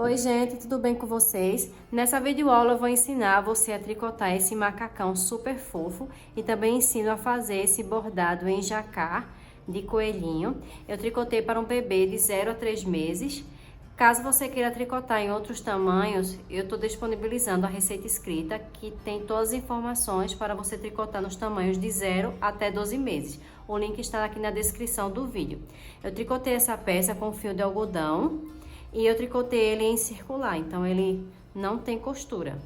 Oi gente, tudo bem com vocês? Nessa videoaula eu vou ensinar você a tricotar esse macacão super fofo e também ensino a fazer esse bordado em jacquard de coelhinho. Eu tricotei para um bebê de 0 a 3 meses. Caso você queira tricotar em outros tamanhos, eu estou disponibilizando a receita escrita que tem todas as informações para você tricotar nos tamanhos de 0 até 12 meses. O link está aqui na descrição do vídeo. Eu tricotei essa peça com fio de algodão e eu tricotei ele em circular, então ele não tem costura.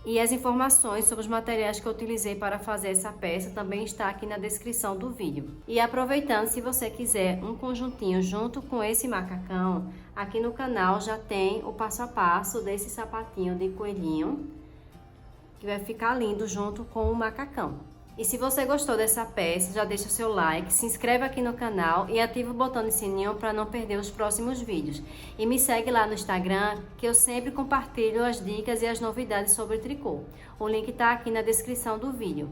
E as informações sobre os materiais que eu utilizei para fazer essa peça também está aqui na descrição do vídeo. E aproveitando, se você quiser um conjuntinho junto com esse macacão, aqui no canal já tem o passo a passo desse sapatinho de coelhinho, que vai ficar lindo junto com o macacão. E se você gostou dessa peça, já deixa seu like, se inscreve aqui no canal e ativa o botão de sininho para não perder os próximos vídeos. E me segue lá no Instagram, que eu sempre compartilho as dicas e as novidades sobre tricô. O link está aqui na descrição do vídeo.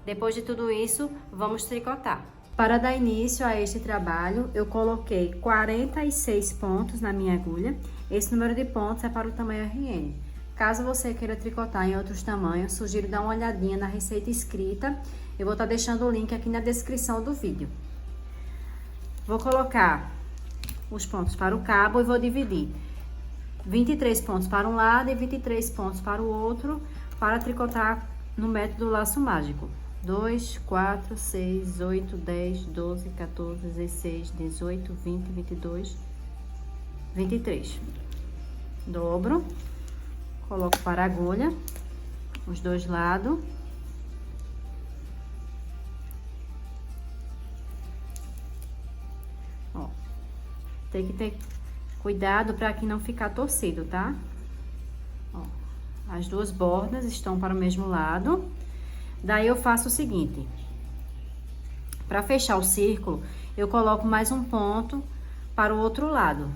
Depois de tudo isso, vamos tricotar. Para dar início a este trabalho, eu coloquei 46 pontos na minha agulha. Esse número de pontos é para o tamanho RN. Caso você queira tricotar em outros tamanhos, sugiro dar uma olhadinha na receita escrita. Eu vou estar deixando o link aqui na descrição do vídeo. Vou colocar os pontos para o cabo e vou dividir 23 pontos para um lado e 23 pontos para o outro, para tricotar no método laço mágico. 2, 4, 6, 8, 10, 12, 14, 16, 18, 20, 22, 23. Dobro. Coloco para a agulha, os dois lados. Ó, tem que ter cuidado para que não ficar torcido, tá? Ó, as duas bordas estão para o mesmo lado. Daí eu faço o seguinte: para fechar o círculo, eu coloco mais um ponto para o outro lado.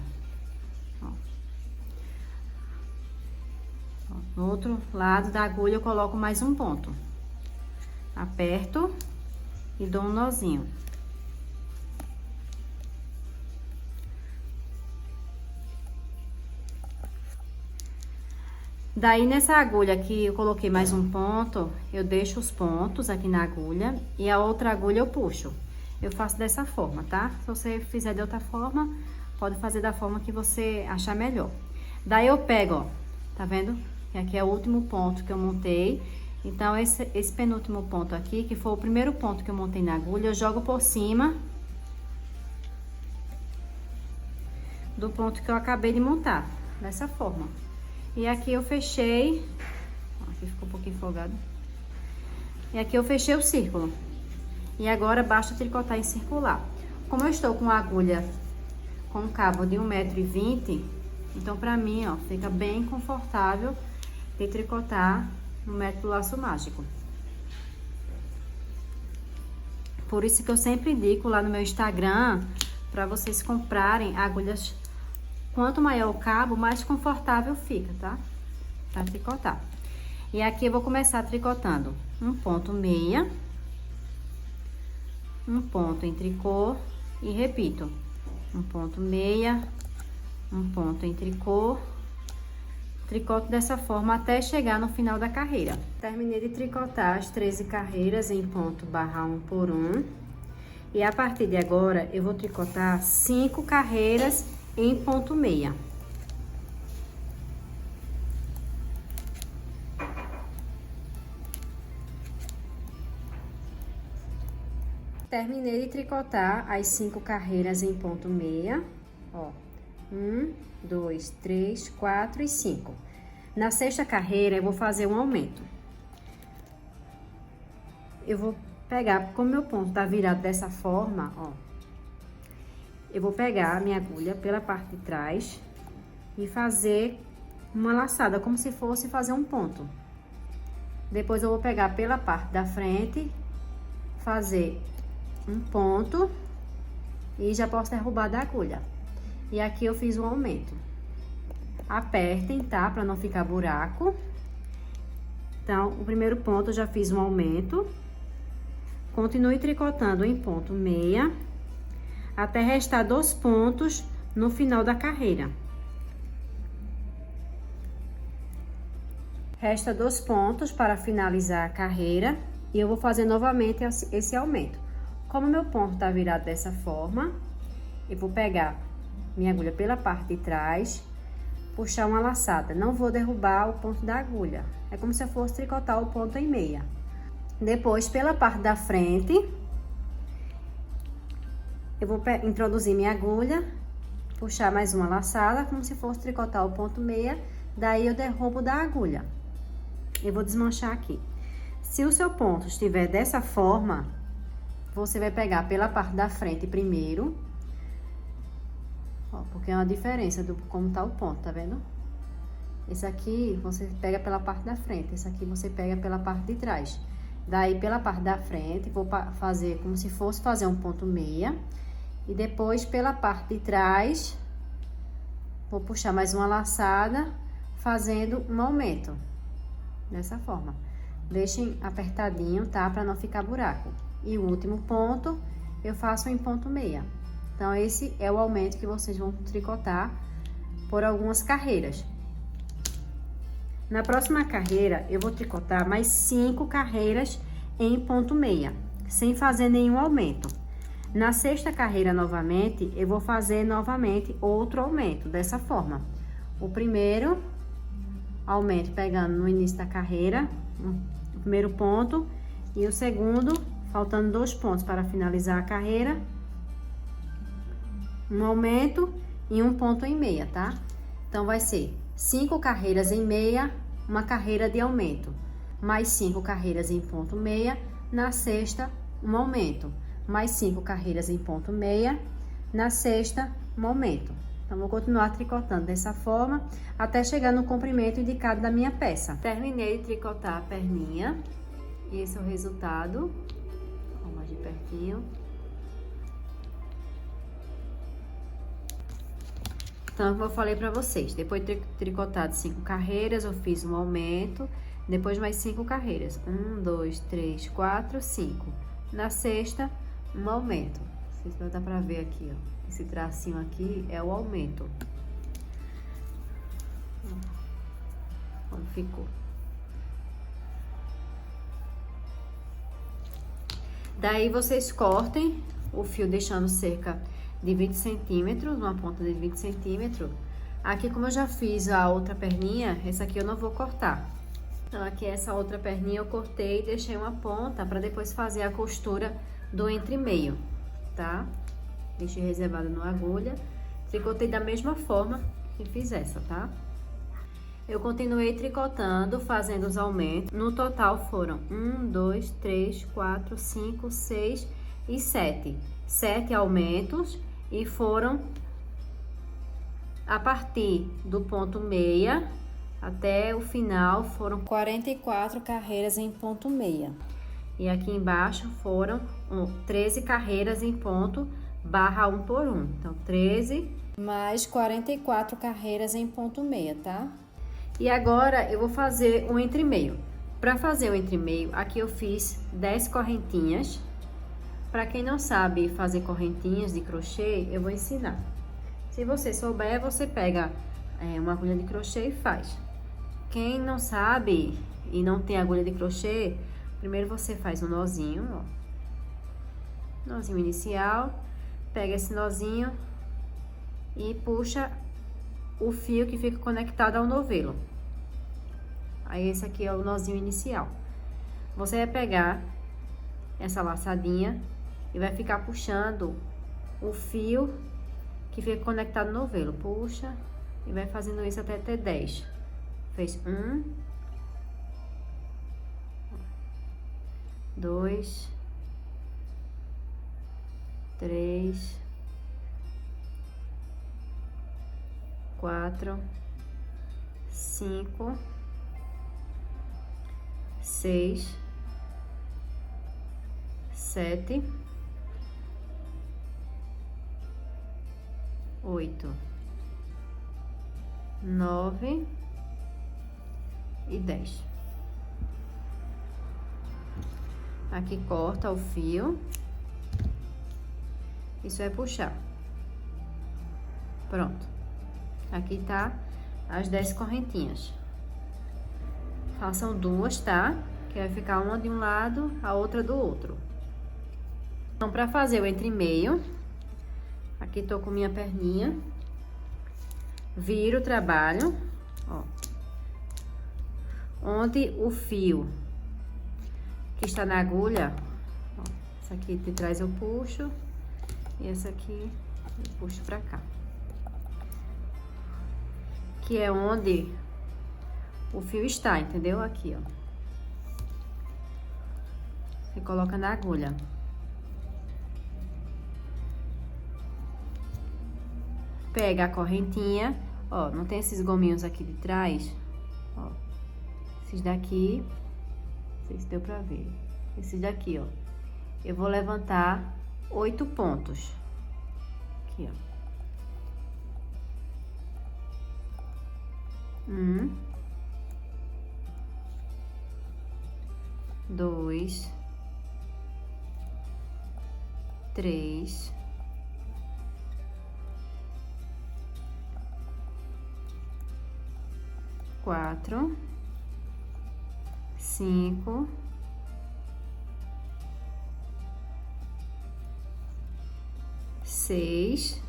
No outro lado da agulha eu coloco mais um ponto. Aperto e dou um nozinho. Daí nessa agulha aqui eu coloquei mais um ponto, eu deixo os pontos aqui na agulha e a outra agulha eu puxo. Eu faço dessa forma, tá? Se você fizer de outra forma, pode fazer da forma que você achar melhor. Daí eu pego, ó, tá vendo? Que aqui é o último ponto que eu montei. Então, esse penúltimo ponto aqui, que foi o primeiro ponto que eu montei na agulha, eu jogo por cima do ponto que eu acabei de montar, dessa forma. E aqui eu fechei, aqui ficou um pouquinho folgado. E aqui eu fechei o círculo. E agora basta tricotar em circular. Como eu estou com a agulha com um cabo de 1,20 m, então pra mim, ó, fica bem confortável de tricotar no método laço mágico. Por isso que eu sempre indico lá no meu Instagram para vocês comprarem agulhas. Quanto maior o cabo, mais confortável fica, tá? Para tricotar. E aqui eu vou começar tricotando um ponto meia, um ponto em tricô e repito, um ponto meia, um ponto em tricô. Tricoto dessa forma até chegar no final da carreira. Terminei de tricotar as 13 carreiras em ponto barra 1 por 1. E a partir de agora, eu vou tricotar 5 carreiras em ponto meia. Terminei de tricotar as 5 carreiras em ponto meia, ó. 1, 2, 3, 4 e 5. Na sexta carreira, eu vou fazer um aumento. Eu vou pegar, como meu ponto tá virado dessa forma, ó. Eu vou pegar a minha agulha pela parte de trás e fazer uma laçada, como se fosse fazer um ponto. Depois eu vou pegar pela parte da frente, fazer um ponto e já posso derrubar da agulha. E aqui eu fiz um aumento. Apertem, tá? Pra não ficar buraco. Então, o primeiro ponto eu já fiz um aumento. Continue tricotando em ponto meia, até restar 2 pontos no final da carreira. Resta 2 pontos para finalizar a carreira e eu vou fazer novamente esse aumento. Como meu ponto tá virado dessa forma, eu vou pegar minha agulha pela parte de trás, puxar uma laçada. Não vou derrubar o ponto da agulha, é como se eu fosse tricotar o ponto em meia. Depois, pela parte da frente, eu vou introduzir minha agulha, puxar mais uma laçada, como se fosse tricotar o ponto meia, daí eu derrubo da agulha. Eu vou desmanchar aqui. Se o seu ponto estiver dessa forma, você vai pegar pela parte da frente primeiro, ó, porque é uma diferença do como tá o ponto, tá vendo? Esse aqui você pega pela parte da frente, esse aqui você pega pela parte de trás. Daí, pela parte da frente, vou fazer como se fosse fazer um ponto meia. E depois, pela parte de trás, vou puxar mais uma laçada, fazendo um aumento. Dessa forma. Deixem apertadinho, tá? Pra não ficar buraco. E o último ponto, eu faço em ponto meia. Então, esse é o aumento que vocês vão tricotar por algumas carreiras. Na próxima carreira, eu vou tricotar mais 5 carreiras em ponto meia, sem fazer nenhum aumento. Na 6ª carreira, novamente, eu vou fazer novamente outro aumento, dessa forma. O primeiro aumento pegando no início da carreira, o primeiro ponto, e o segundo, faltando 2 pontos para finalizar a carreira, um aumento e um ponto em meia, tá? Então, vai ser 5 carreiras em meia, uma carreira de aumento, mais 5 carreiras em ponto meia, na 6ª, um aumento, mais 5 carreiras em ponto meia, na 6ª, um aumento. Então, vou continuar tricotando dessa forma, até chegar no comprimento indicado da minha peça. Terminei de tricotar a perninha, e esse é o resultado. Vamos mais de pertinho. Então, como eu falei pra vocês, depois de tricotado 5 carreiras, eu fiz um aumento, depois mais 5 carreiras. 1, 2, 3, 4, 5. Na 6ª, um aumento. Não sei se vai dar pra ver aqui, ó. Esse tracinho aqui é o aumento. Como ficou. Daí, vocês cortem o fio deixando cerca de 20 centímetros, uma ponta de 20 centímetros. Aqui, como eu já fiz a outra perninha, essa aqui eu não vou cortar. Então, aqui essa outra perninha eu cortei e deixei uma ponta para depois fazer a costura do entre-meio, tá? Deixei reservado na agulha. Tricotei da mesma forma que fiz essa, tá? Eu continuei tricotando, fazendo os aumentos. No total foram 1, 2, 3, 4, 5, 6 e 7. 7 aumentos e foram a partir do ponto meia até o final foram 44 carreiras em ponto meia. E aqui embaixo foram 13 carreiras em ponto barra 1 por 1. Então, 13 mais 44 carreiras em ponto meia, tá? E agora, eu vou fazer o entre-meio. Para fazer o entre-meio, aqui eu fiz 10 correntinhas. Para quem não sabe fazer correntinhas de crochê, eu vou ensinar. Se você souber, você pega uma agulha de crochê e faz. Quem não sabe e não tem agulha de crochê, primeiro você faz um nozinho, ó. Nozinho inicial. Pega esse nozinho e puxa o fio que fica conectado ao novelo. Aí, esse aqui é o nozinho inicial. Você vai pegar essa laçadinha e vai ficar puxando o fio que fica conectado no novelo. Puxa e vai fazendo isso até ter 10. Fez 1, 2, 3, 4, 5, 6, 7, 8, 9 e 10. Aqui corta o fio. Isso é puxar. Pronto. Aqui tá as 10 correntinhas. Façam duas, tá? Que vai ficar uma de um lado, a outra do outro. Então, pra fazer o entre meio, aqui tô com minha perninha. Viro o trabalho, ó. Onde o fio que está na agulha, ó, essa aqui de trás eu puxo e essa aqui eu puxo pra cá. Que é onde o fio está, entendeu? Aqui, ó. Você coloca na agulha. Pega a correntinha, ó, não tem esses gominhos aqui de trás, ó. Esses daqui, não sei se deu pra ver. Esses daqui, ó. Eu vou levantar 8 pontos. Aqui, ó. 1, 2, 3, 4, 5, 6,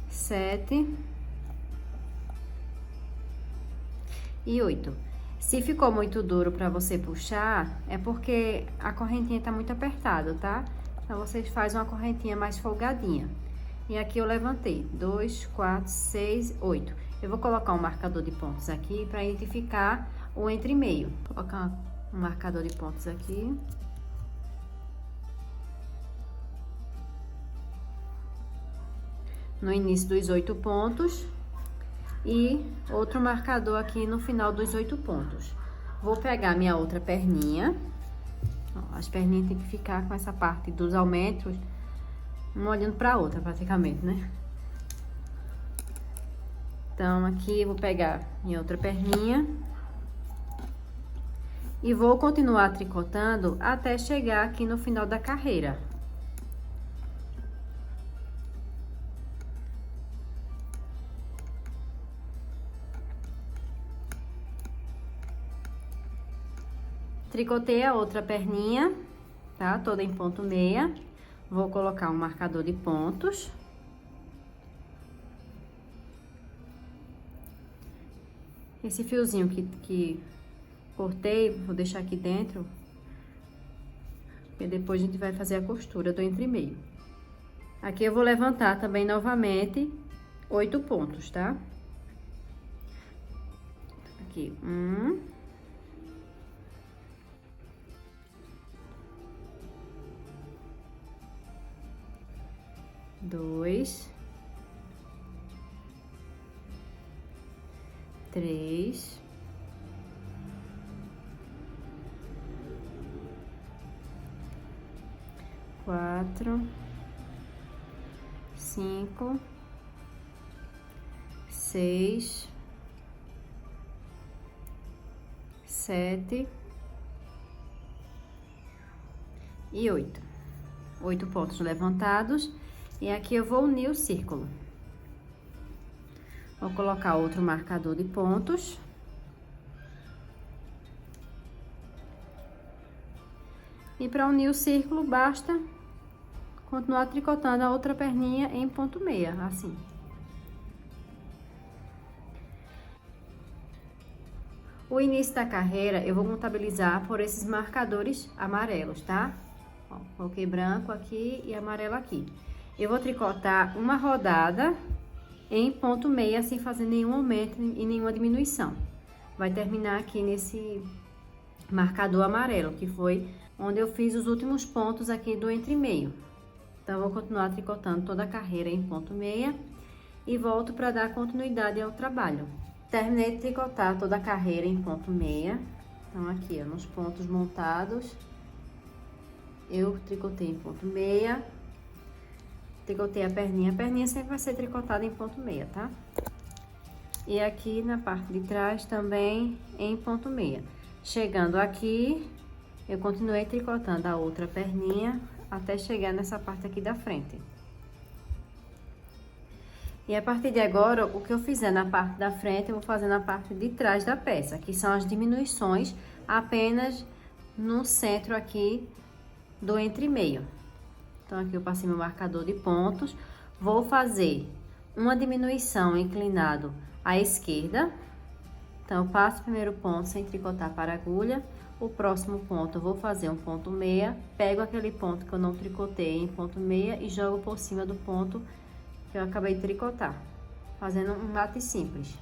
7 e 8. Se ficou muito duro para você puxar, é porque a correntinha tá muito apertada, tá? Então, você faz uma correntinha mais folgadinha. E aqui eu levantei 2, 4, 6, 8. Eu vou colocar um marcador de pontos aqui para identificar o entre meio. Vou colocar um marcador de pontos aqui. No início dos 8 pontos. E outro marcador aqui no final dos 8 pontos. Vou pegar minha outra perninha. Ó, as perninhas tem que ficar com essa parte dos aumentos, uma olhando para a outra, praticamente, né? Então, aqui eu vou pegar minha outra perninha e vou continuar tricotando até chegar aqui no final da carreira. Tricotei a outra perninha, tá? Toda em ponto meia. Vou colocar um marcador de pontos. Esse fiozinho que cortei, vou deixar aqui dentro. E depois a gente vai fazer a costura do entre meio. Aqui eu vou levantar também novamente 8 pontos, tá? Aqui, 1, 2, 3, 4, 5, 6, 7 e 8. 8 pontos levantados. E aqui eu vou unir o círculo. Vou colocar outro marcador de pontos. E para unir o círculo, basta continuar tricotando a outra perninha em ponto meia, assim. O início da carreira eu vou contabilizar por esses marcadores amarelos, tá? Ó, coloquei branco aqui e amarelo aqui. Eu vou tricotar uma rodada em ponto meia, sem fazer nenhum aumento e nenhuma diminuição. Vai terminar aqui nesse marcador amarelo, que foi onde eu fiz os últimos pontos aqui do entre meio. Então, eu vou continuar tricotando toda a carreira em ponto meia e volto para dar continuidade ao trabalho. Terminei de tricotar toda a carreira em ponto meia. Então, aqui, ó, nos pontos montados, eu tricotei em ponto meia. Tricotei a perninha sempre vai ser tricotada em ponto meia, tá? E aqui na parte de trás também em ponto meia. Chegando aqui, eu continuei tricotando a outra perninha até chegar nessa parte aqui da frente. E a partir de agora, o que eu fizer na parte da frente, eu vou fazer na parte de trás da peça, que são as diminuições apenas no centro aqui do entremeio. Então, aqui eu passei meu marcador de pontos, vou fazer uma diminuição inclinado à esquerda. Então, eu passo o primeiro ponto sem tricotar para a agulha. O próximo ponto eu vou fazer um ponto meia, pego aquele ponto que eu não tricotei em ponto meia e jogo por cima do ponto que eu acabei de tricotar, fazendo um late simples.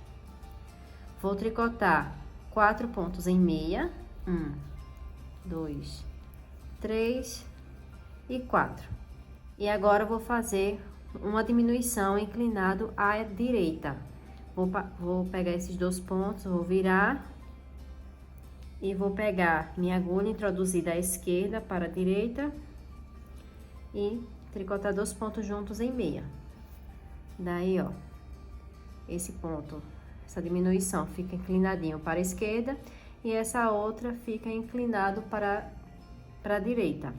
Vou tricotar 4 pontos em meia, 1, 2, 3 e 4. E agora eu vou fazer uma diminuição inclinado à direita. Vou pegar esses 2 pontos, vou virar e vou pegar minha agulha introduzida à esquerda para a direita e tricotar 2 pontos juntos em meia. Daí, ó, esse ponto, essa diminuição fica inclinadinho para a esquerda e essa outra fica inclinado para a direita.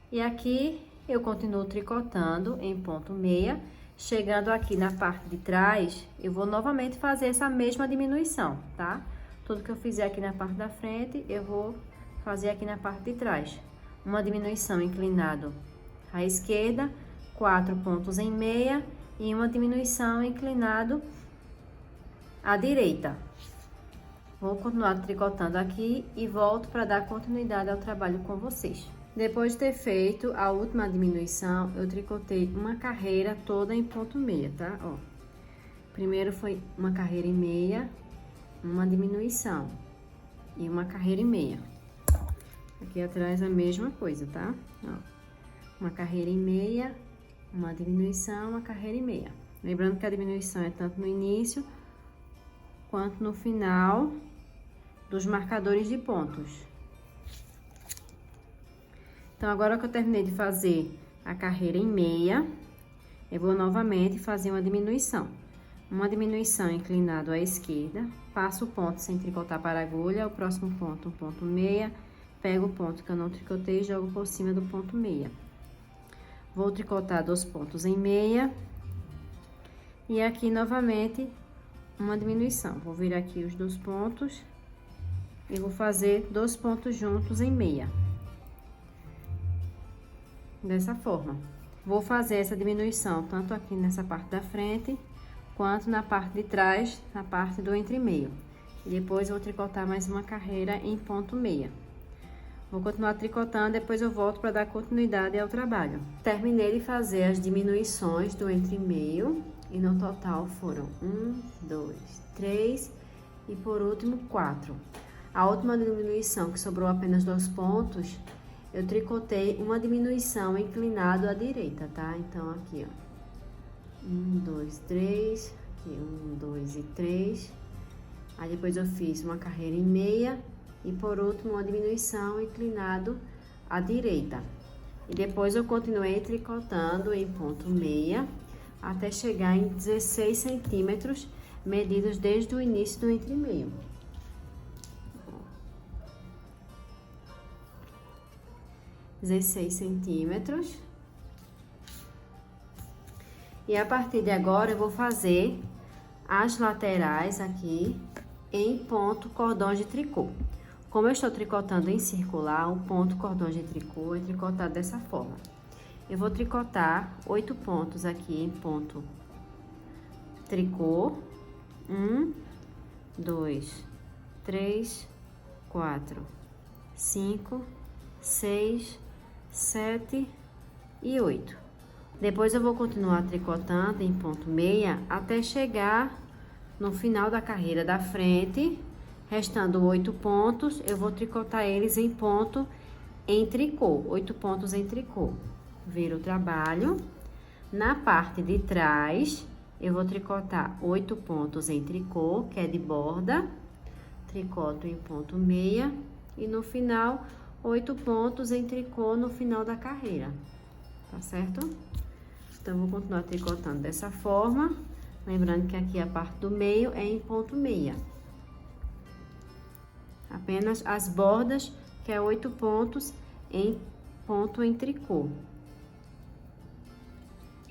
E aqui eu continuo tricotando em ponto meia. Chegando aqui na parte de trás, eu vou novamente fazer essa mesma diminuição, tá? Tudo que eu fizer aqui na parte da frente, eu vou fazer aqui na parte de trás. Uma diminuição inclinado à esquerda, 4 pontos em meia e uma diminuição inclinado à direita. Vou continuar tricotando aqui e volto para dar continuidade ao trabalho com vocês. Depois de ter feito a última diminuição, eu tricotei uma carreira toda em ponto meia, tá? Ó, primeiro foi uma carreira em meia, uma diminuição e uma carreira em meia. Aqui atrás a mesma coisa, tá? Ó, uma carreira em meia, uma diminuição, uma carreira em meia. Lembrando que a diminuição é tanto no início quanto no final dos marcadores de pontos. Então, agora que eu terminei de fazer a carreira em meia, eu vou novamente fazer uma diminuição. Uma diminuição inclinado à esquerda, passo o ponto sem tricotar para a agulha, o próximo ponto, um ponto meia, pego o ponto que eu não tricotei e jogo por cima do ponto meia. Vou tricotar 2 pontos em meia, e aqui novamente uma diminuição. Vou virar aqui os 2 pontos e vou fazer 2 pontos juntos em meia. Dessa forma. Vou fazer essa diminuição tanto aqui nessa parte da frente, quanto na parte de trás, na parte do entremeio. E depois vou tricotar mais uma carreira em ponto meia. Vou continuar tricotando, depois eu volto para dar continuidade ao trabalho. Terminei de fazer as diminuições do entremeio, e no total foram 1, 2, 3 e por último 4. A última diminuição, que sobrou apenas 2 pontos, eu tricotei uma diminuição inclinado à direita, tá? Então, aqui, ó. 1, 2, 3. Aqui, 1, 2 e 3. Aí, depois eu fiz uma carreira em meia. E, por último, uma diminuição inclinado à direita. E depois eu continuei tricotando em ponto meia, até chegar em 16 centímetros, medidos desde o início do entremeio. 16 centímetros. E a partir de agora eu vou fazer as laterais aqui em ponto cordões de tricô. Como eu estou tricotando em circular, o ponto cordões de tricô é tricotado dessa forma. Eu vou tricotar 8 pontos aqui em ponto tricô. 1, 2, 3, 4, 5, 6, 7 e 8. Depois eu vou continuar tricotando em ponto meia até chegar no final da carreira da frente, restando 8 pontos, eu vou tricotar eles em ponto em tricô, 8 pontos em tricô. Viro o trabalho. Na parte de trás, eu vou tricotar 8 pontos em tricô, que é de borda, tricoto em ponto meia e no final 8 pontos em tricô no final da carreira, tá certo? Então, vou continuar tricotando dessa forma, lembrando que aqui a parte do meio é em ponto meia. Apenas as bordas, que é 8 pontos em ponto em tricô.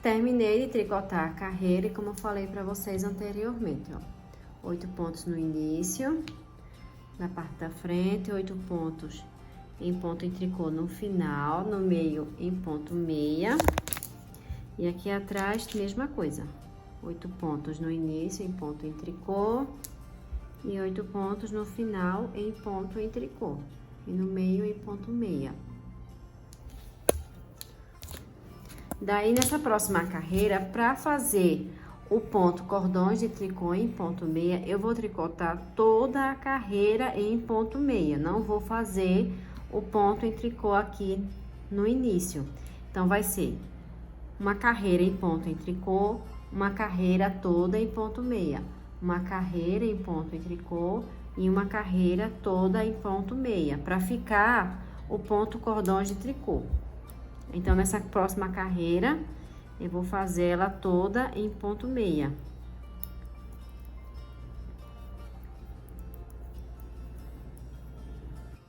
Terminei de tricotar a carreira e como eu falei pra vocês anteriormente, ó. 8 pontos no início, na parte da frente, 8 pontos em ponto em tricô no final, no meio em ponto meia. E aqui atrás, mesma coisa. 8 pontos no início em ponto em tricô e 8 pontos no final em ponto em tricô e no meio em ponto meia. Daí, nessa próxima carreira, para fazer o ponto cordões de tricô em ponto meia, eu vou tricotar toda a carreira em ponto meia. Não vou fazer o ponto em tricô aqui no início. Então, vai ser uma carreira em ponto em tricô, uma carreira toda em ponto meia, uma carreira em ponto em tricô e uma carreira toda em ponto meia, para ficar o ponto cordões de tricô. Então, nessa próxima carreira, eu vou fazer ela toda em ponto meia.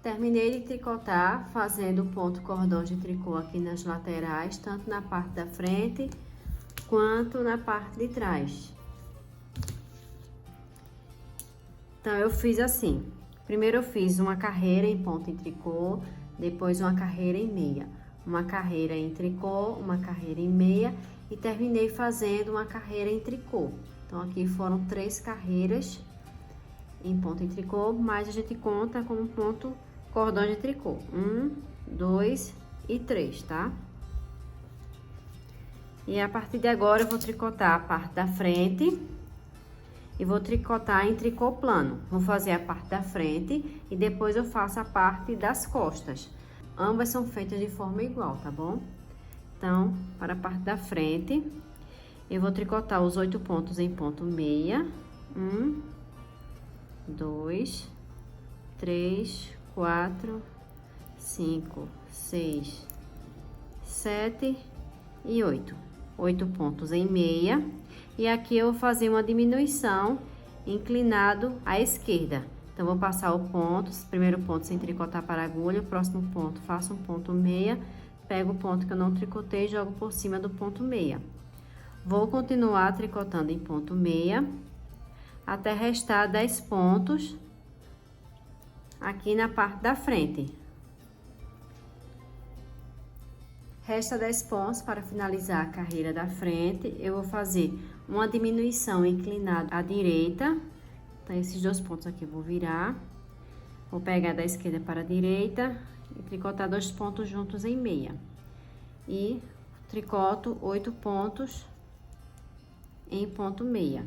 Terminei de tricotar, fazendo ponto cordões de tricô aqui nas laterais, tanto na parte da frente, quanto na parte de trás. Então, eu fiz assim. Primeiro eu fiz uma carreira em ponto em tricô, depois uma carreira em meia. Uma carreira em tricô, uma carreira em meia e terminei fazendo uma carreira em tricô. Então, aqui foram 3 carreiras em ponto em tricô, mas a gente conta como ponto cordão de tricô. 1, 2 e 3, tá? E a partir de agora, eu vou tricotar a parte da frente e vou tricotar em tricô plano. Vou fazer a parte da frente e depois eu faço a parte das costas. Ambas são feitas de forma igual, tá bom? Então, para a parte da frente, eu vou tricotar os 8 pontos em ponto meia. 1, 2, 3, 4, 5, 6, 7 e 8. 8 pontos em meia. E aqui eu vou fazer uma diminuição inclinado à esquerda. Então, vou passar o ponto, primeiro ponto sem tricotar para a agulha, o próximo ponto faço um ponto meia, pego o ponto que eu não tricotei e jogo por cima do ponto meia. Vou continuar tricotando em ponto meia, até restar 10 pontos aqui na parte da frente. Resta 10 pontos para finalizar a carreira da frente, eu vou fazer uma diminuição inclinada à direita. Então, esses 2 pontos aqui eu vou virar, vou pegar da esquerda para a direita e tricotar 2 pontos juntos em meia. E tricoto 8 pontos em ponto meia.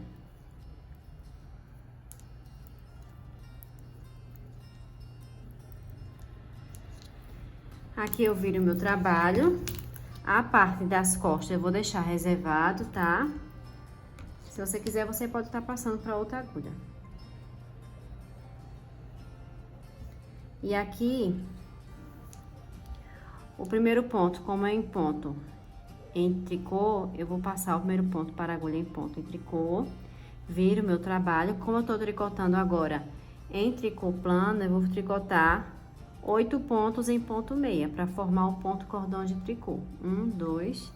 Aqui eu viro o meu trabalho. A parte das costas eu vou deixar reservado, tá? Se você quiser, você pode estar passando para outra agulha. E aqui, o primeiro ponto, como é em ponto em tricô, eu vou passar o primeiro ponto para a agulha em ponto em tricô, viro o meu trabalho. Como eu tô tricotando agora em tricô plano, eu vou tricotar 8 pontos em ponto meia, para formar o ponto cordão de tricô. 1, 2,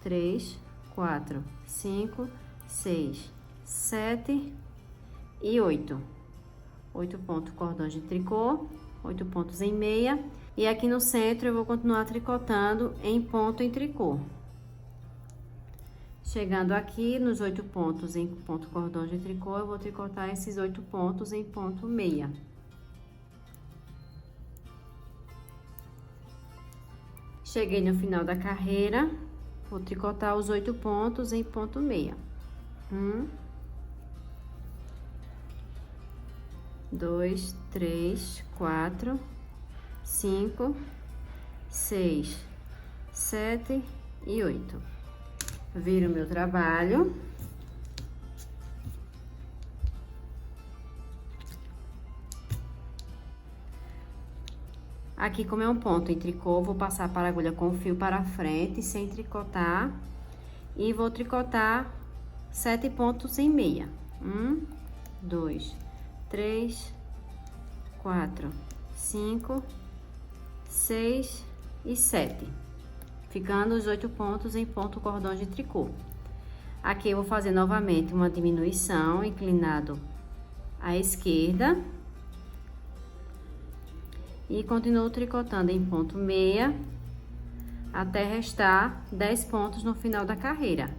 3, 4, 5, 6, 7 e 8. 8 pontos cordões de tricô. 8 pontos em meia, e aqui no centro eu vou continuar tricotando em ponto em tricô. Chegando aqui nos 8 pontos em ponto cordão de tricô, eu vou tricotar esses 8 pontos em ponto meia. Cheguei no final da carreira, vou tricotar os 8 pontos em ponto meia. 1, 2, 3, 4, 5, 6, 7 e 8. Viro o meu trabalho. Aqui, como é um ponto em tricô, vou passar para a agulha com o fio para frente, sem tricotar. E vou tricotar 7 pontos em meia. 1, 2, 3, 4, 5, 6 e 7. ficando os 8 pontos em ponto cordões de tricô. Aqui eu vou fazer novamente uma diminuição, inclinado à esquerda. E continuo tricotando em ponto meia, até restar 10 pontos no final da carreira.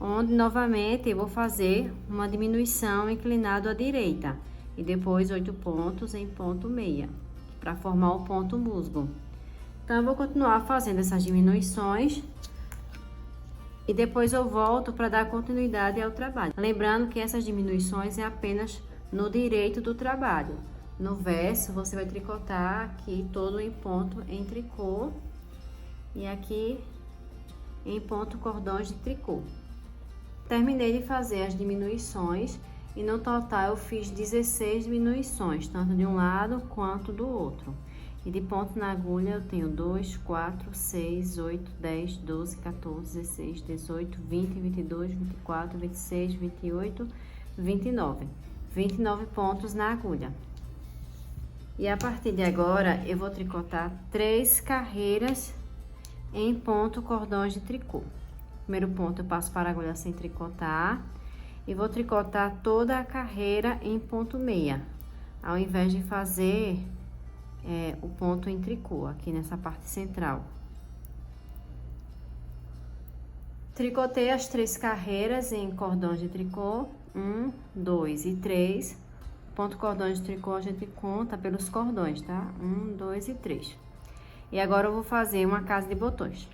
Onde, novamente, eu vou fazer uma diminuição inclinado à direita. E depois 8 pontos em ponto meia, para formar o ponto musgo. Então, eu vou continuar fazendo essas diminuições. E depois eu volto para dar continuidade ao trabalho. Lembrando que essas diminuições é apenas no direito do trabalho. No verso, você vai tricotar aqui todo em ponto em tricô. E aqui em ponto cordões de tricô. Terminei de fazer as diminuições. E no total eu fiz 16 diminuições, tanto de um lado quanto do outro. E de ponto na agulha eu tenho 2, 4, 6, 8, 10, 12, 14, 16, 18, 20, 22, 24, 26, 28, 29. 29 pontos na agulha. E a partir de agora eu vou tricotar 3 carreiras em ponto cordões de tricô. Primeiro ponto eu passo para a agulha sem tricotar. E vou tricotar toda a carreira em ponto meia, ao invés de fazer o ponto em tricô, aqui nessa parte central. Tricotei as 3 carreiras em cordões de tricô, 1, 2 e 3. Ponto cordões de tricô a gente conta pelos cordões, tá? 1, 2 e 3. E agora eu vou fazer uma casa de botões.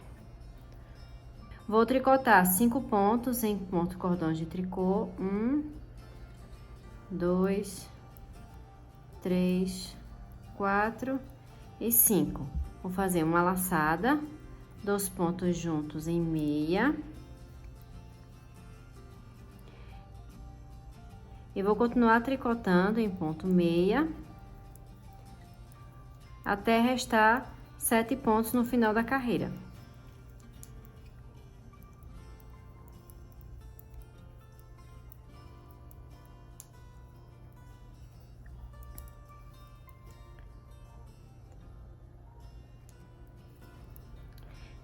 Vou tricotar 5 pontos em ponto cordões de tricô, 1, 2, 3, 4 e 5. Vou fazer uma laçada, 2 pontos juntos em meia. E vou continuar tricotando em ponto meia, até restar 7 pontos no final da carreira.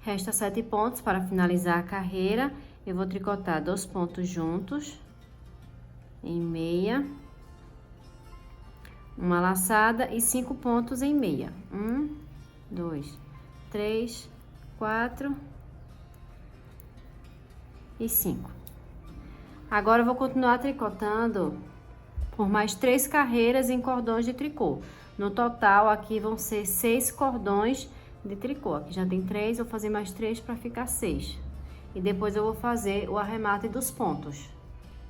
Resta 7 pontos para finalizar a carreira. Eu vou tricotar 2 pontos juntos em meia, uma laçada e 5 pontos em meia. 1, 2, 3, 4 e 5. Agora eu vou continuar tricotando por mais 3 carreiras em cordões de tricô. No total, aqui vão ser 6 cordões de tricô. Aqui já tem 3, vou fazer mais 3 para ficar 6. E depois eu vou fazer o arremate dos pontos.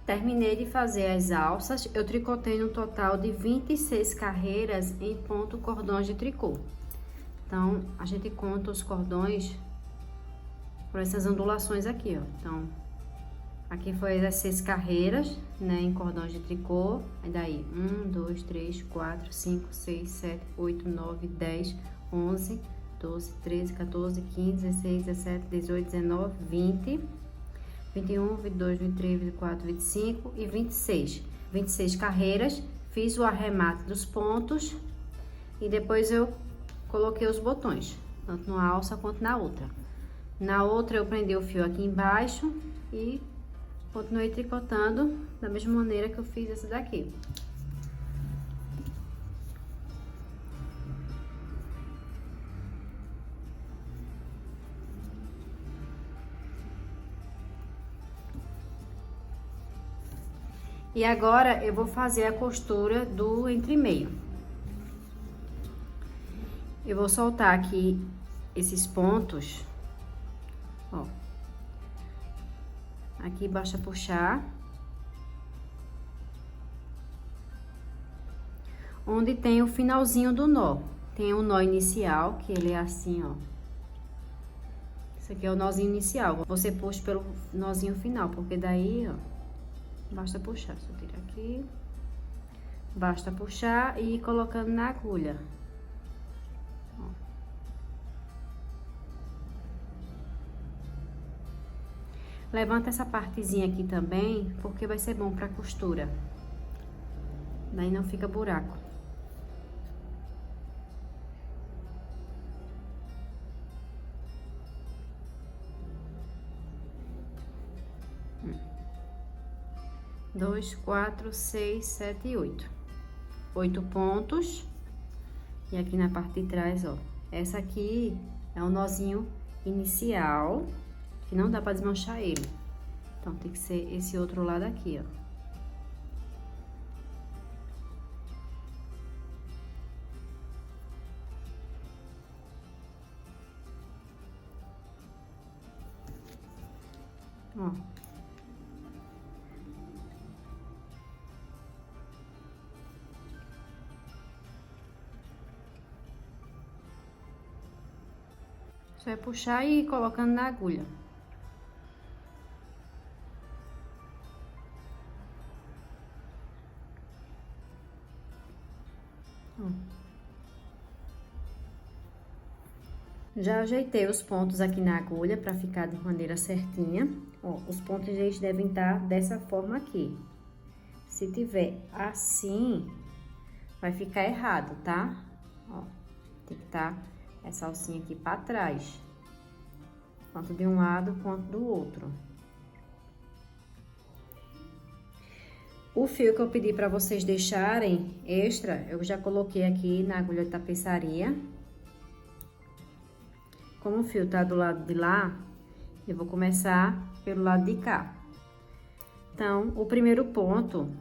Terminei de fazer as alças, eu tricotei no total de 26 carreiras em ponto cordões de tricô. Então, a gente conta os cordões por essas ondulações aqui, ó. Então, aqui foi as 6 carreiras, né, em cordões de tricô. Aí daí, 1, 2, 3, 4, 5, 6, 7, 8, 9, 10, 11, 12, 13, 14, 15, 16, 17, 18, 19, 20, 21, 22, 23, 24, 25 e 26. 26 carreiras, fiz o arremate dos pontos e depois eu coloquei os botões, tanto numa alça quanto na outra. Na outra eu prendi o fio aqui embaixo e continuei tricotando da mesma maneira que eu fiz essa daqui. E agora eu vou fazer a costura do entremeio. Eu vou soltar aqui esses pontos, ó. Aqui basta puxar. Onde tem o finalzinho do nó. Tem o nó inicial, que ele é assim, ó. Esse aqui é o nozinho inicial. Você puxa pelo nozinho final, porque daí, ó, basta puxar. Só tira aqui. Basta puxar e ir colocando na agulha. Ó. Levanta essa partezinha aqui também, porque vai ser bom pra costura. Daí não fica buraco. 2, 4, 6, 7 e 8. 8 pontos. E aqui na parte de trás, ó. Essa aqui é o nozinho inicial, que não dá pra desmanchar ele. Então, tem que ser esse outro lado aqui, ó. Ó. Só é puxar e ir colocando na agulha. Já ajeitei os pontos aqui na agulha para ficar de maneira certinha. Ó, os pontos eles devem estar dessa forma aqui. Se tiver assim, vai ficar errado, tá? Ó, tem que estar essa alcinha aqui para trás. Tanto de um lado quanto do outro. O fio que eu pedi para vocês deixarem extra, eu já coloquei aqui na agulha de tapeçaria. Como o fio tá do lado de lá, eu vou começar pelo lado de cá. Então, o primeiro ponto,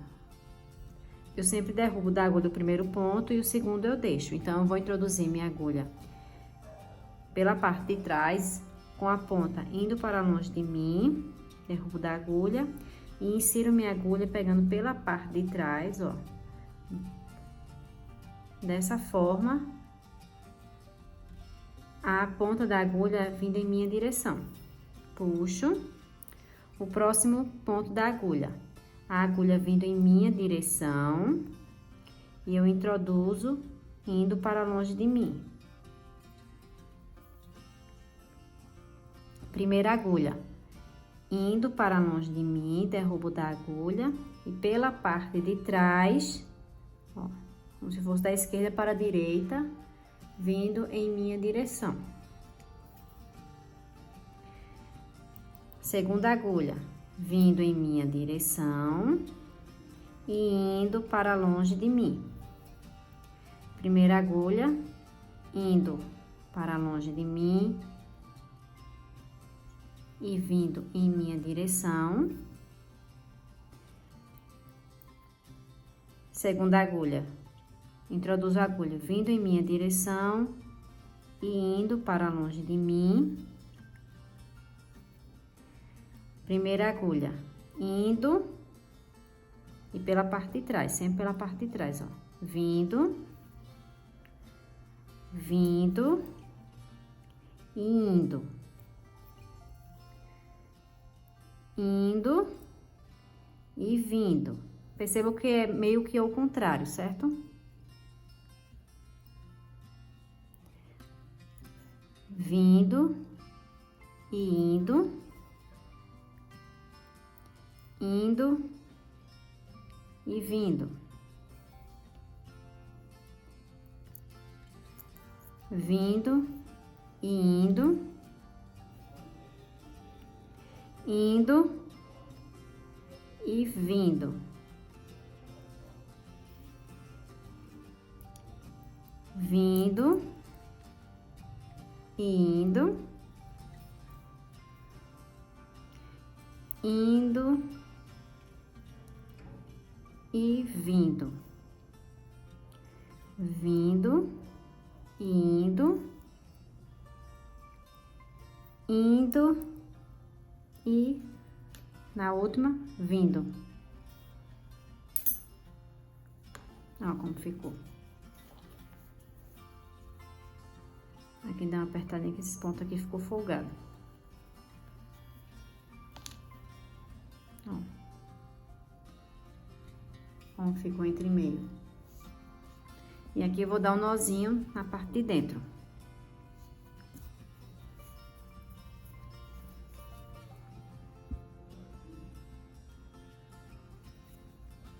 eu sempre derrubo da agulha o primeiro ponto e o segundo eu deixo. Então, eu vou introduzir minha agulha pela parte de trás, com a ponta indo para longe de mim, derrubo da agulha e insiro minha agulha pegando pela parte de trás, ó. Dessa forma. A ponta da agulha vindo em minha direção. Puxo o próximo ponto da agulha. A agulha vindo em minha direção e eu introduzo indo para longe de mim. Primeira agulha, indo para longe de mim, derrubo da agulha e pela parte de trás, ó, como se fosse da esquerda para a direita, vindo em minha direção. Segunda agulha, vindo em minha direção e indo para longe de mim. Primeira agulha, indo para longe de mim e vindo em minha direção. Segunda agulha, introduzo a agulha vindo em minha direção e indo para longe de mim. Primeira agulha, indo e pela parte de trás, sempre pela parte de trás, ó. Vindo, vindo e indo. Indo e vindo. Perceba que é meio que ao contrário, certo? Vindo e indo, indo e vindo, vindo e indo, indo e vindo, vindo indo, indo e vindo, vindo, indo, indo e na última, vindo. Ó como ficou. Aqui dá uma apertadinha que esse ponto aqui ficou folgado. Ó. Como ficou entre meio. E aqui eu vou dar um nozinho na parte de dentro.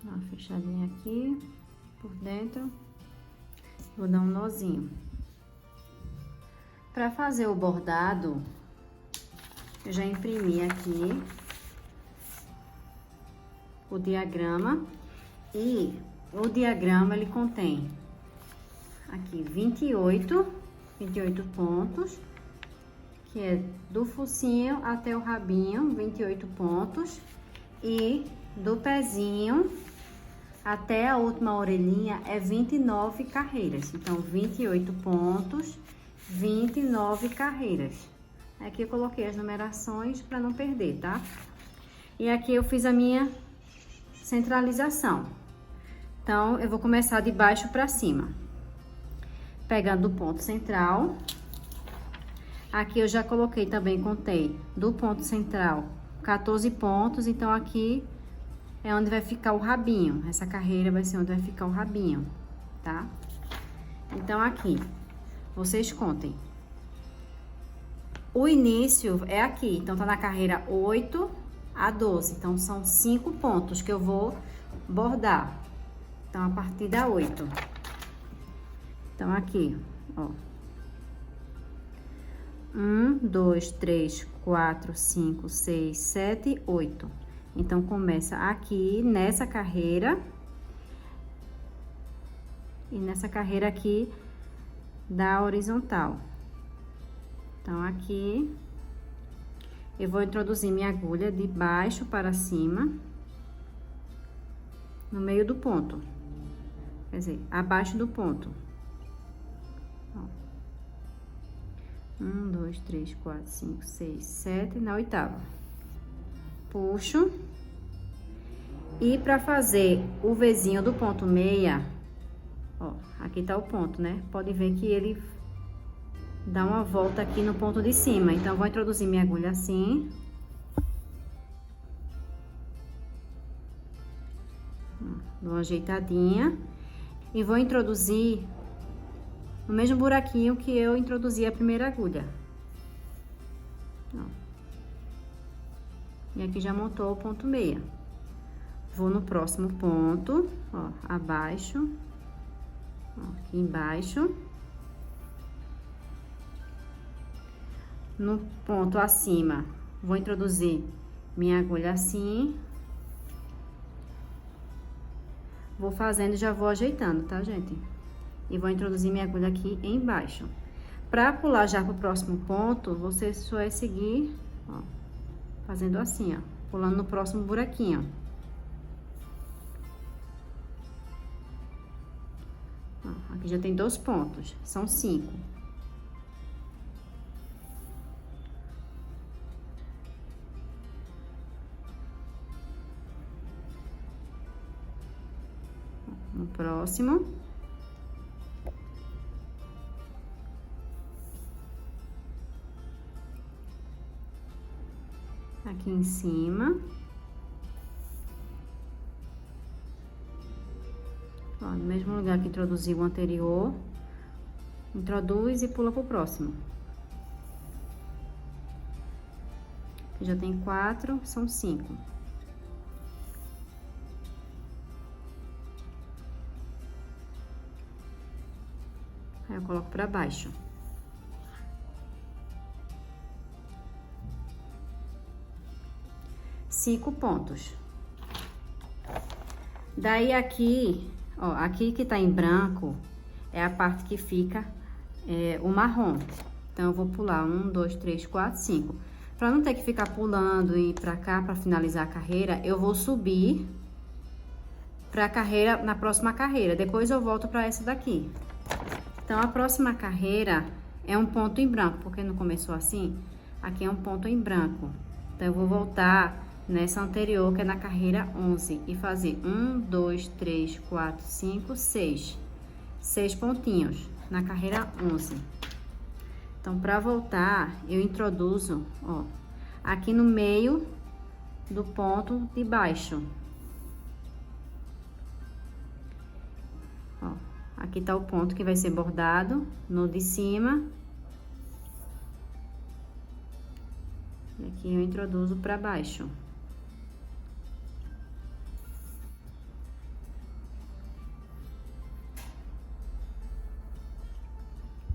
Dá uma fechadinha aqui por dentro. Vou dar um nozinho. Para fazer o bordado, eu já imprimi aqui o diagrama. E o diagrama, ele contém aqui 28 pontos, que é do focinho até o rabinho, 28 pontos. E do pezinho até a última orelhinha é 29 carreiras. Então, 28 pontos, 29 carreiras. Aqui eu coloquei as numerações para não perder, tá? E aqui eu fiz a minha centralização. Então, eu vou começar de baixo para cima. Pegando o ponto central. Aqui eu já coloquei também, contei do ponto central 14 pontos. Então, aqui é onde vai ficar o rabinho. Essa carreira vai ser onde vai ficar o rabinho, tá? Então, aqui, vocês contem. O início é aqui. Então, tá na carreira 8 a 12. Então, são 5 pontos que eu vou bordar. Então, a partir da 8. Então, aqui, ó. 1, 2, 3, 4, 5, 6, 7, 8. Então, começa aqui, nessa carreira. E nessa carreira aqui da horizontal. Então, aqui, eu vou introduzir minha agulha de baixo para cima. No meio do ponto. Quer dizer, abaixo do ponto. Ó. 1, 2, 3, 4, 5, 6, 7, na oitava. Puxo. E pra fazer o Vzinho do ponto meia, ó, aqui tá o ponto, né? Pode ver que ele dá uma volta aqui no ponto de cima. Então, vou introduzir minha agulha assim. Dou uma ajeitadinha. E vou introduzir no mesmo buraquinho que eu introduzi a primeira agulha. Ó. E aqui já montou o ponto meia. Vou no próximo ponto, ó, abaixo, ó, aqui embaixo. No ponto acima, vou introduzir minha agulha assim. Vou fazendo e já vou ajeitando, tá, gente? E vou introduzir minha agulha aqui embaixo. Pra pular já pro próximo ponto, você só é seguir, ó, fazendo assim, ó, pulando no próximo buraquinho. Ó, aqui já tem 2 pontos, são 5. No próximo. Aqui em cima. Ó, no mesmo lugar que introduziu o anterior, introduz e pula pro próximo. Aqui já tem 4, são 5. Aí eu coloco pra baixo. Cinco pontos. Daí aqui, ó, aqui que tá em branco é a parte que fica o marrom. Então, eu vou pular 1, 2, 3, 4, 5. Pra não ter que ficar pulando e ir pra cá pra finalizar a carreira, eu vou subir pra carreira, na próxima carreira. Depois eu volto pra essa daqui. Então, a próxima carreira é um ponto em branco, porque não começou assim? Aqui é um ponto em branco. Então, eu vou voltar nessa anterior, que é na carreira 11, e fazer 1, 2, 3, 4, 5, 6. 6 pontinhos na carreira 11. Então, para voltar, eu introduzo, ó, aqui no meio do ponto de baixo. Ó, aqui tá o ponto que vai ser bordado no de cima. E aqui eu introduzo para baixo.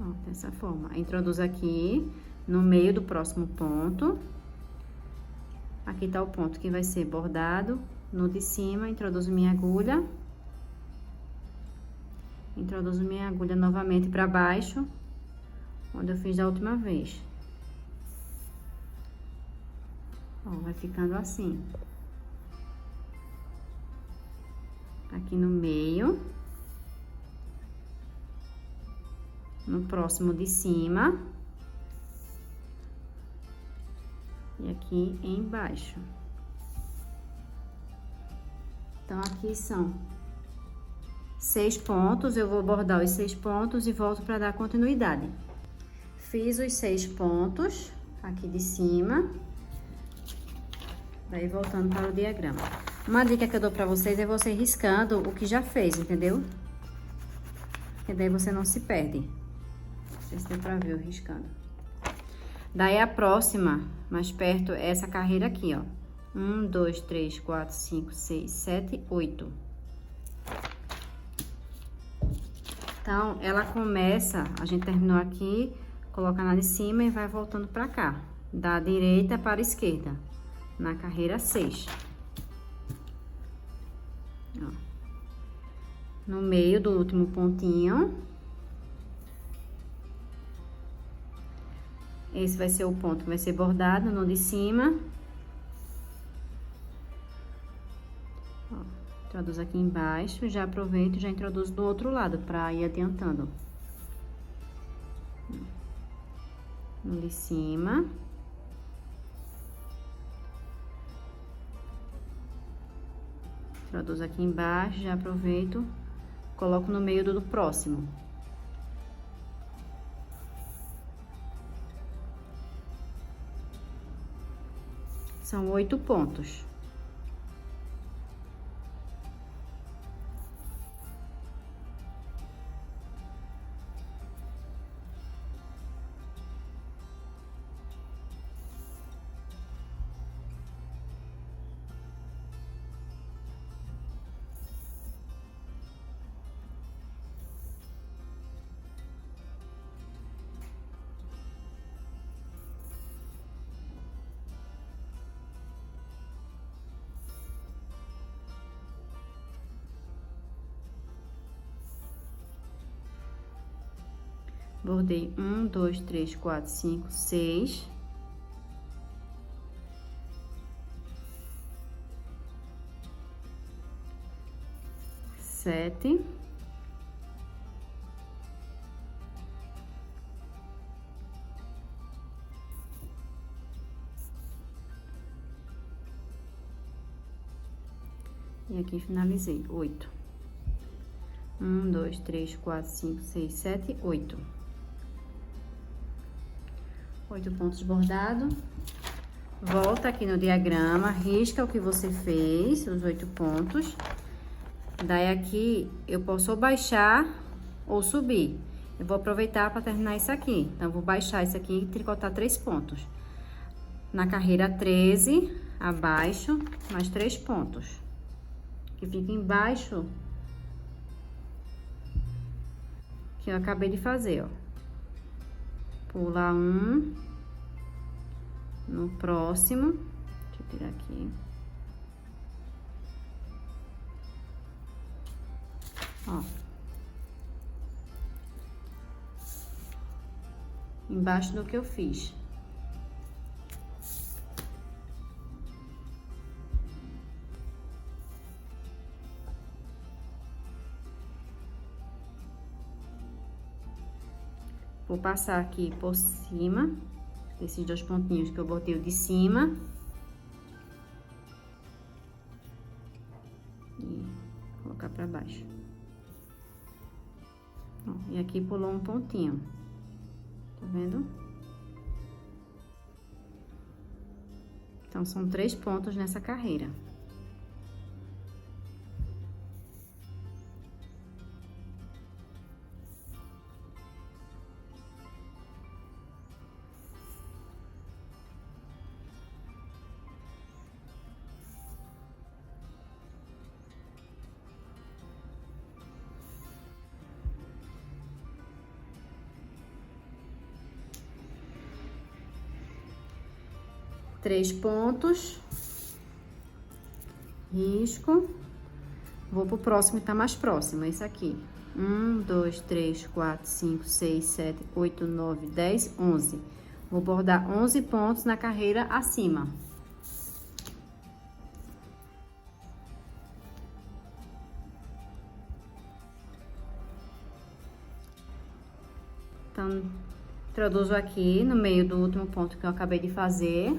Ó, dessa forma. Introduzo aqui no meio do próximo ponto. Aqui tá o ponto que vai ser bordado No de cima, introduzo minha agulha. Introduzo minha agulha novamente pra baixo, onde eu fiz da última vez. Ó, vai ficando assim. Aqui no meio. No próximo de cima. E aqui embaixo. Então, aqui são 6 pontos. Eu vou bordar os 6 pontos e volto para dar continuidade. Fiz os 6 pontos aqui de cima. Daí, voltando para o diagrama. Uma dica que eu dou pra vocês é você riscando o que já fez, entendeu? Porque daí você não se perde. Não sei se deu pra ver eu riscando. Daí, a próxima, mais perto, é essa carreira aqui, ó. 1, 2, 3, 4, 5, 6, 7, 8. Então, ela começa, a gente terminou aqui, coloca na de cima e vai voltando pra cá. Da direita para a esquerda. Na carreira 6. Ó. No meio do último pontinho. Esse vai ser o ponto que vai ser bordado no de cima. Ó, introduzo aqui embaixo, já aproveito e já introduzo do outro lado pra ir adiantando. No de cima. Introduzo aqui embaixo, já aproveito, coloco no meio do próximo. São 8 pontos. Bordei 1, 2, 3, 4, 5, 6. Sete. E aqui finalizei, 8. 1, 2, 3, 4, 5, 6, 7, 8. 8 pontos bordados. Volta aqui no diagrama, risca o que você fez, os 8 pontos. Daí aqui eu posso ou baixar ou subir. Eu vou aproveitar para terminar isso aqui. Então, eu vou baixar isso aqui e tricotar 3 pontos. Na carreira 13, abaixo, mais 3 pontos. Que fica embaixo que eu acabei de fazer, ó. Pula um. No próximo, deixa eu tirar aqui. Ó. Embaixo do que eu fiz. Vou passar aqui por cima desses 2 pontinhos que eu botei o de cima. E colocar pra baixo. Ó, e aqui pulou um pontinho. Tá vendo? Então, são 3 pontos nessa carreira. Três pontos. Risco. Vou pro próximo que tá mais próximo, esse aqui. 1, 2, 3, 4, 5, 6, 7, 8, 9, 10, 11. Vou bordar 11 pontos na carreira acima. Então, introduzo aqui no meio do último ponto que eu acabei de fazer.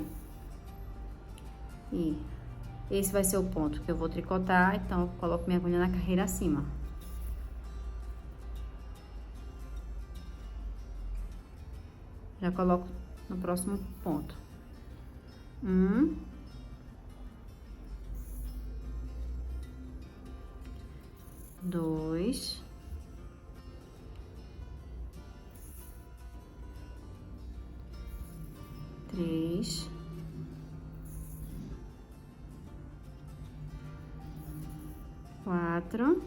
E esse vai ser o ponto que eu vou tricotar, então eu coloco minha agulha na carreira acima. Já coloco no próximo ponto. 1, 2, 3, 4,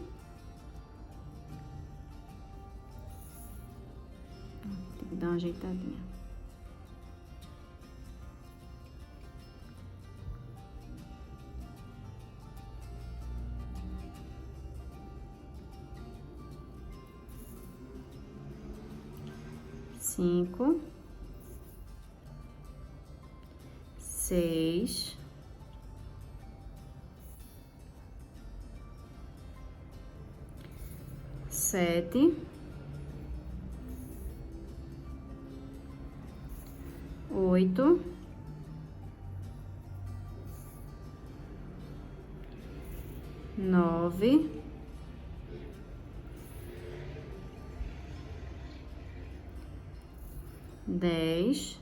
tem que dar uma ajeitadinha. 5, 6, 7, 8, 9, 10,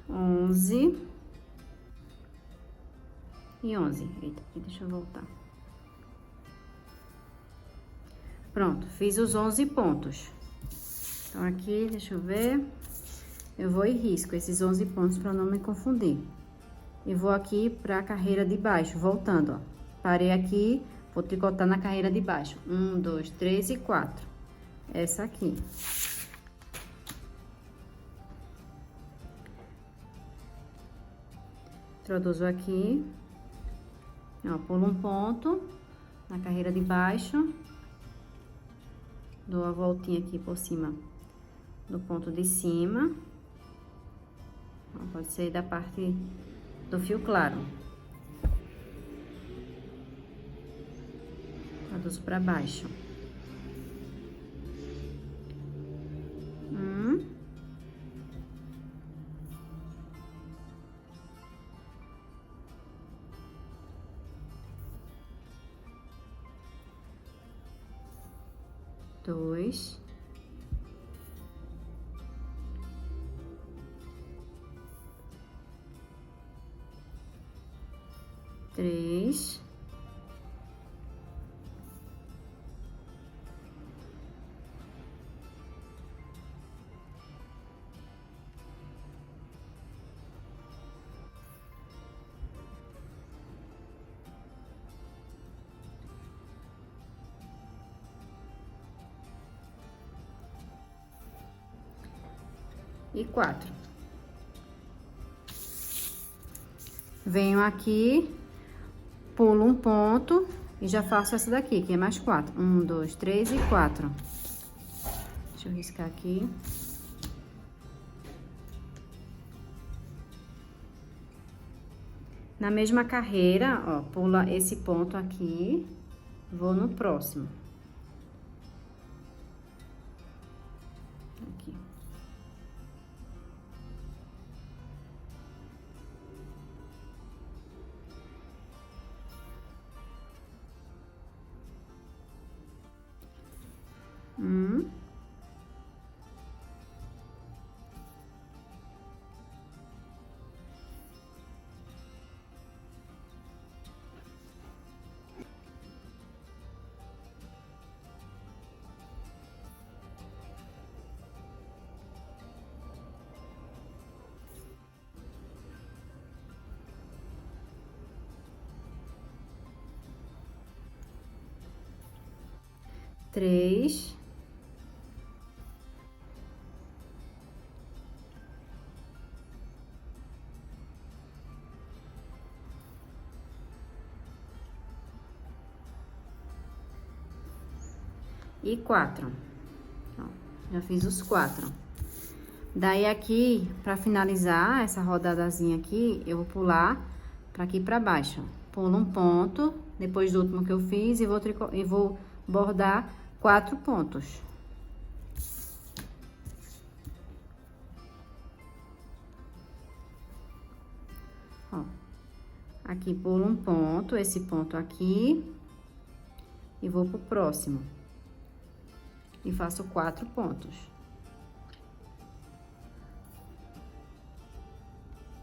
11 e 11. Eita, aqui, deixa eu voltar. Pronto, fiz os 11 pontos. Então, aqui, deixa eu ver. Eu vou e risco esses 11 pontos para não me confundir. E vou aqui para a carreira de baixo, voltando, ó. Parei aqui, vou tricotar na carreira de baixo. 1, 2, 3 e 4. Essa aqui. Introduzo aqui. Ó, pulo um ponto na carreira de baixo. Dou a voltinha aqui por cima do ponto de cima. Ó, pode ser da parte do fio claro. Introduzo pra baixo. 1. 2, 3, 4. Venho aqui, pulo um ponto e já faço essa daqui, que é mais 4. 1, 2, 3 e 4. Deixa eu riscar aqui. Na mesma carreira, ó, pula esse ponto aqui, vou no próximo. Aqui. Um. 3, e 4. Ó, já fiz os 4. Daí aqui, pra finalizar essa rodadazinha aqui, eu vou pular pra aqui pra baixo. Pulo um ponto, depois do último que eu fiz, e vou bordar 4 pontos. Ó, aqui pulo um ponto, esse ponto aqui, e vou pro próximo. E faço 4 pontos.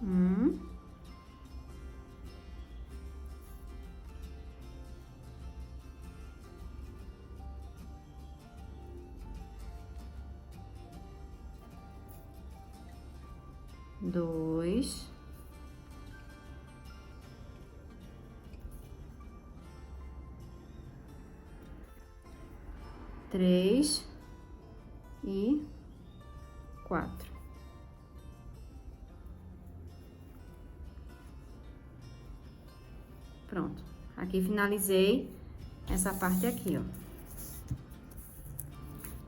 1, 2, 3 e 4. Pronto. Aqui finalizei essa parte aqui, ó.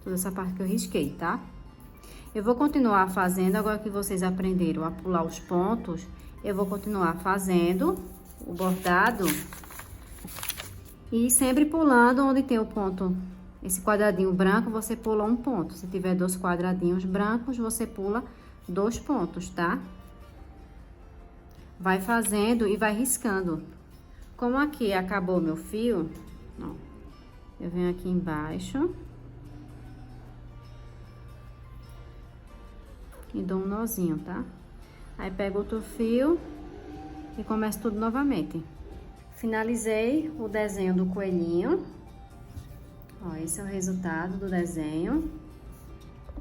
Toda essa parte que eu risquei, tá? Eu vou continuar fazendo, agora que vocês aprenderam a pular os pontos, eu vou continuar fazendo o bordado e sempre pulando onde tem o ponto. Esse quadradinho branco, você pula um ponto. Se tiver 2 quadradinhos brancos, você pula 2 pontos, tá? Vai fazendo e vai riscando. Como aqui acabou meu fio, ó, eu venho aqui embaixo e dou um nozinho, tá? Aí pego outro fio e começo tudo novamente. Finalizei o desenho do coelhinho. Ó, esse é o resultado do desenho.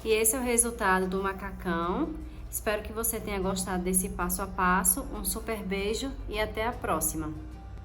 E esse é o resultado do macacão. Espero que você tenha gostado desse passo a passo. Um super beijo e até a próxima!